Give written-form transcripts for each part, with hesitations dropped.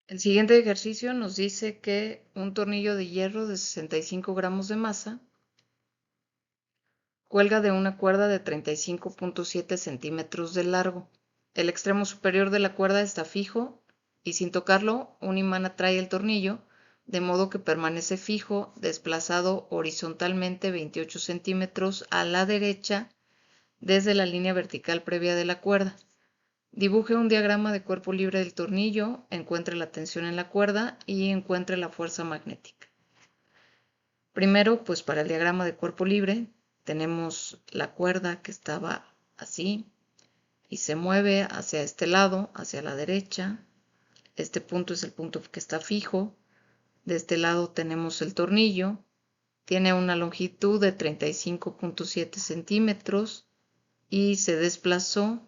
El siguiente ejercicio nos dice que un tornillo de hierro de 65 gramos de masa cuelga de una cuerda de 35.7 centímetros de largo. El extremo superior de la cuerda está fijo y sin tocarlo, un imán atrae el tornillo, de modo que permanece fijo, desplazado horizontalmente 28 centímetros a la derecha desde la línea vertical previa de la cuerda. Dibuje un diagrama de cuerpo libre del tornillo, encuentre la tensión en la cuerda y encuentre la fuerza magnética. Primero, pues para el diagrama de cuerpo libre, tenemos la cuerda que estaba así y se mueve hacia este lado, hacia la derecha. Este punto es el punto que está fijo. De este lado tenemos el tornillo. Tiene una longitud de 35.7 centímetros y se desplazó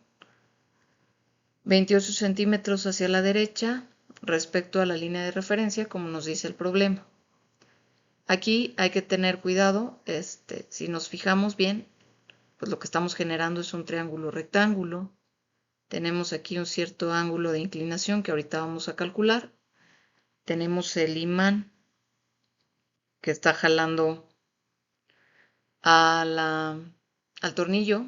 28 centímetros hacia la derecha respecto a la línea de referencia, como nos dice el problema. Aquí hay que tener cuidado, si nos fijamos bien, pues lo que estamos generando es un triángulo rectángulo. Tenemos aquí un cierto ángulo de inclinación que ahorita vamos a calcular. Tenemos el imán que está jalando al tornillo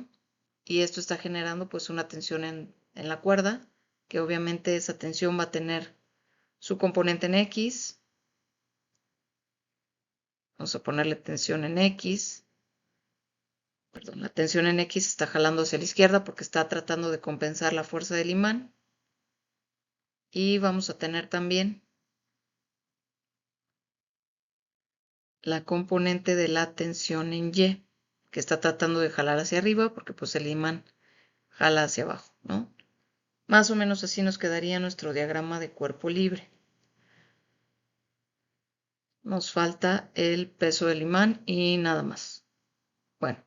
y esto está generando pues una tensión en la cuerda, que obviamente esa tensión va a tener su componente en X. Vamos a ponerle tensión en X. Perdón, la tensión en X está jalando hacia la izquierda porque está tratando de compensar la fuerza del imán. Y vamos a tener también la componente de la tensión en Y, que está tratando de jalar hacia arriba porque pues el imán jala hacia abajo, ¿no? Más o menos así nos quedaría nuestro diagrama de cuerpo libre. Nos falta el peso del imán y nada más. Bueno,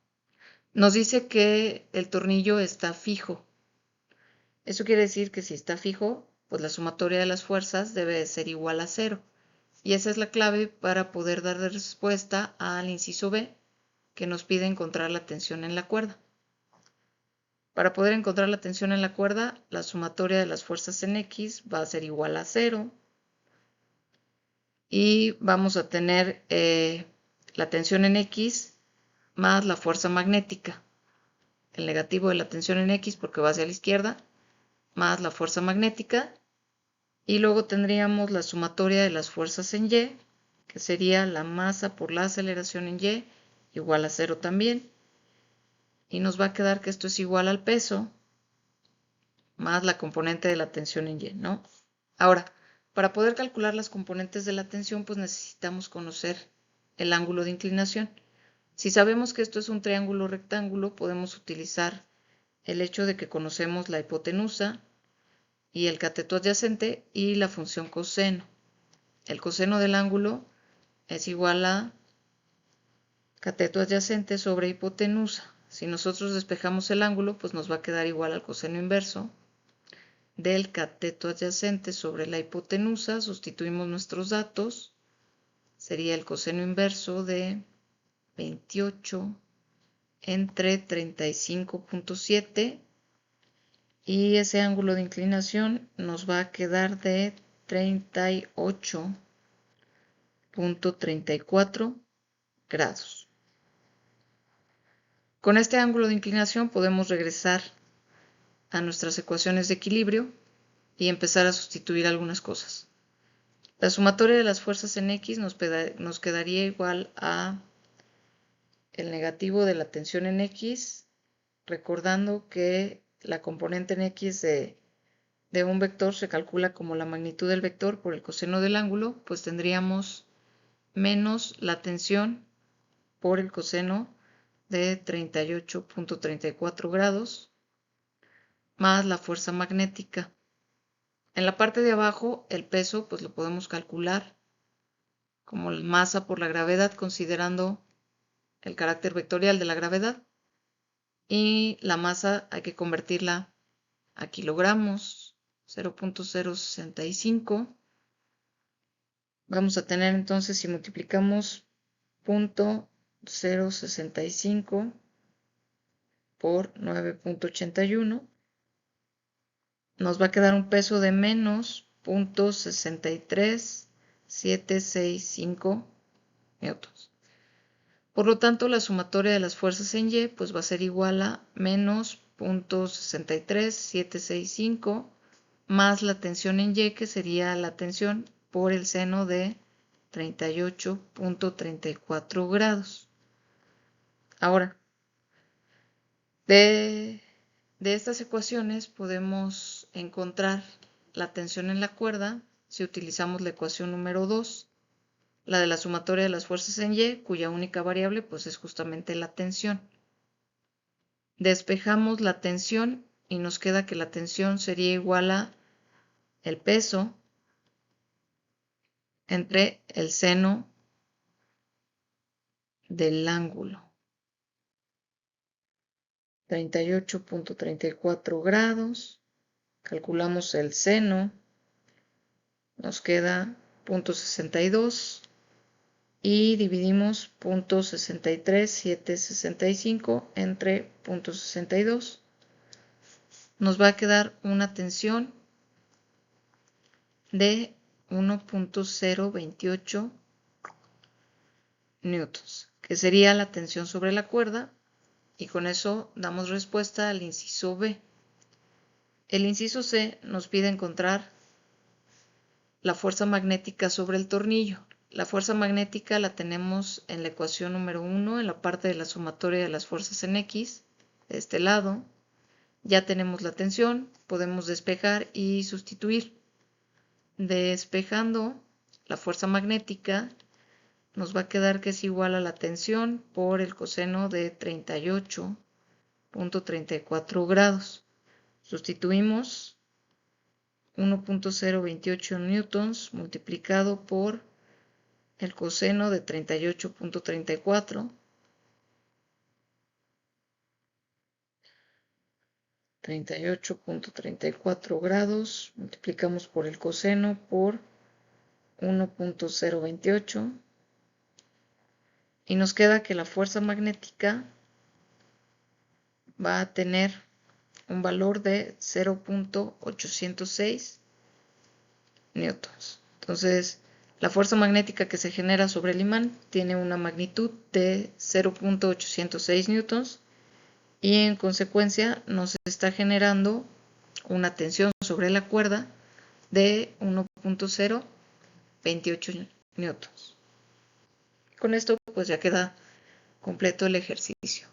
nos dice que el tornillo está fijo. Eso quiere decir que si está fijo, pues la sumatoria de las fuerzas debe de ser igual a 0. Y esa es la clave para poder dar respuesta al inciso B, que nos pide encontrar la tensión en la cuerda. Para poder encontrar la tensión en la cuerda, la sumatoria de las fuerzas en X va a ser igual a 0. Y vamos a tener la tensión en X más la fuerza magnética. El negativo de la tensión en X porque va hacia la izquierda, más la fuerza magnética. Y luego tendríamos la sumatoria de las fuerzas en Y, que sería la masa por la aceleración en Y, igual a 0 también. Y nos va a quedar que esto es igual al peso más la componente de la tensión en Y, ¿no? Ahora, para poder calcular las componentes de la tensión, pues necesitamos conocer el ángulo de inclinación. Si sabemos que esto es un triángulo rectángulo, podemos utilizar el hecho de que conocemos la hipotenusa y el cateto adyacente y la función coseno. El coseno del ángulo es igual a cateto adyacente sobre hipotenusa. Si nosotros despejamos el ángulo, pues nos va a quedar igual al coseno inverso del cateto adyacente sobre la hipotenusa. Sustituimos nuestros datos. Sería el coseno inverso de 28 entre 35.7 y ese ángulo de inclinación nos va a quedar de 38.34 grados. Con este ángulo de inclinación podemos regresar a nuestras ecuaciones de equilibrio y empezar a sustituir algunas cosas. La sumatoria de las fuerzas en X nos quedaría igual a el negativo de la tensión en X, recordando que la componente en X de un vector se calcula como la magnitud del vector por el coseno del ángulo, pues tendríamos menos la tensión por el coseno de 38.34 grados más la fuerza magnética. En la parte de abajo, el peso, pues lo podemos calcular como la masa por la gravedad, considerando el carácter vectorial de la gravedad. Y la masa hay que convertirla a kilogramos, 0.065. Vamos a tener entonces, si multiplicamos 0.065 por 9.81, nos va a quedar un peso de menos -0.63765 newtons. Por lo tanto, la sumatoria de las fuerzas en Y pues va a ser igual a menos 0.63765 más la tensión en Y, que sería la tensión por el seno de 38.34 grados. Ahora, de estas ecuaciones podemos encontrar la tensión en la cuerda si utilizamos la ecuación número 2, la de la sumatoria de las fuerzas en Y, cuya única variable pues es justamente la tensión. Despejamos la tensión y nos queda que la tensión sería igual a el peso entre el seno del ángulo. 38.34 grados. Calculamos el seno. Nos queda 0.62 y dividimos 0.63765 entre 0.62. Nos va a quedar una tensión de 1.028 newtons, que sería la tensión sobre la cuerda, y con eso damos respuesta al inciso B. El inciso C nos pide encontrar la fuerza magnética sobre el tornillo. La fuerza magnética la tenemos en la ecuación número 1, en la parte de la sumatoria de las fuerzas en X, de este lado. Ya tenemos la tensión, podemos despejar y sustituir. Despejando la fuerza magnética, nos va a quedar que es igual a la tensión por el coseno de 38.34 grados. Sustituimos 1.028 newtons multiplicado por el coseno de 38.34. 38.34 grados, multiplicamos por el coseno por 1.028 y nos queda que la fuerza magnética va a tener un valor de 0.806 newtons. Entonces, la fuerza magnética que se genera sobre el imán tiene una magnitud de 0.806 newtons y en consecuencia nos está generando una tensión sobre la cuerda de 1.028 newtons. Con esto pues ya queda completo el ejercicio.